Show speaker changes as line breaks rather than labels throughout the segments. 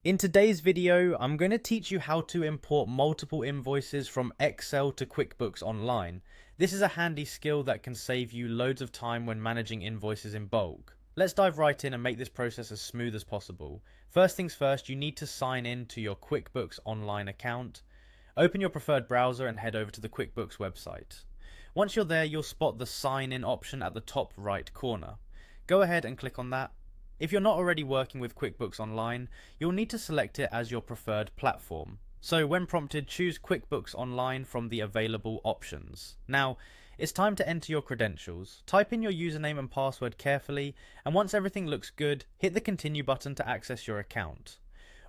In today's video, I'm going to teach you how to import multiple invoices from Excel to QuickBooks Online. This is a handy skill that can save you loads of time when managing invoices in bulk. Let's dive right in and make this process as smooth as possible. First things first, you need to sign in to your QuickBooks Online account. Open your preferred browser and head over to the QuickBooks website. Once you're there, you'll spot the sign in option at the top right corner. Go ahead and click on that. If you're not already working with QuickBooks Online, you'll need to select it as your preferred platform. So when prompted, choose QuickBooks Online from the available options. Now, it's time to enter your credentials. Type in your username and password carefully, and once everything looks good, hit the continue button to access your account.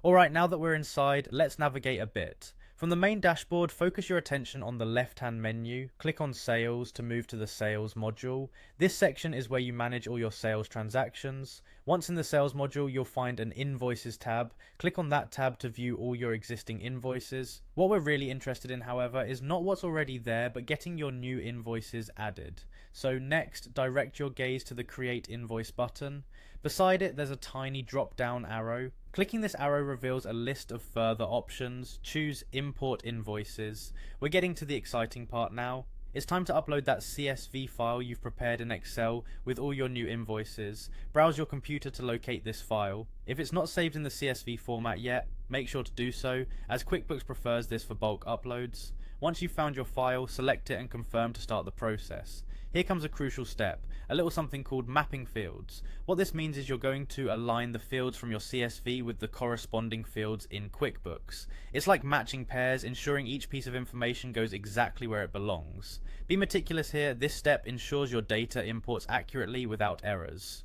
Alright, now that we're inside, let's navigate a bit. From the main dashboard, focus your attention on the left-hand menu, click on Sales to move to the Sales module. This section is where you manage all your sales transactions. Once in the Sales module, you'll find an Invoices tab. Click on that tab to view all your existing invoices. What we're really interested in, however, is not what's already there, but getting your new invoices added. So next, direct your gaze to the Create Invoice button. Beside it, there's a tiny drop-down arrow. Clicking this arrow reveals a list of further options. Choose Import Invoices. We're getting to the exciting part now. It's time to upload that CSV file you've prepared in Excel with all your new invoices. Browse your computer to locate this file. If it's not saved in the CSV format yet, make sure to do so, as QuickBooks prefers this for bulk uploads. Once you've found your file, select it and confirm to start the process. Here comes a crucial step, a little something called mapping fields. What this means is you're going to align the fields from your CSV with the corresponding fields in QuickBooks. It's like matching pairs, ensuring each piece of information goes exactly where it belongs. Be meticulous here, this step ensures your data imports accurately without errors.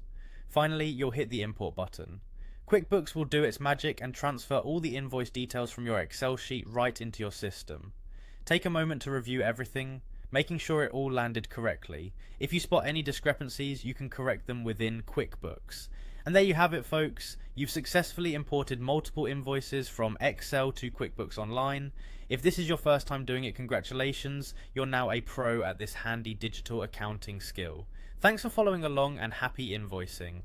Finally, you'll hit the import button. QuickBooks will do its magic and transfer all the invoice details from your Excel sheet right into your system. Take a moment to review everything, making sure it all landed correctly. If you spot any discrepancies, you can correct them within QuickBooks. And there you have it, folks. You've successfully imported multiple invoices from Excel to QuickBooks Online. If this is your first time doing it, congratulations. You're now a pro at this handy digital accounting skill. Thanks for following along and happy invoicing.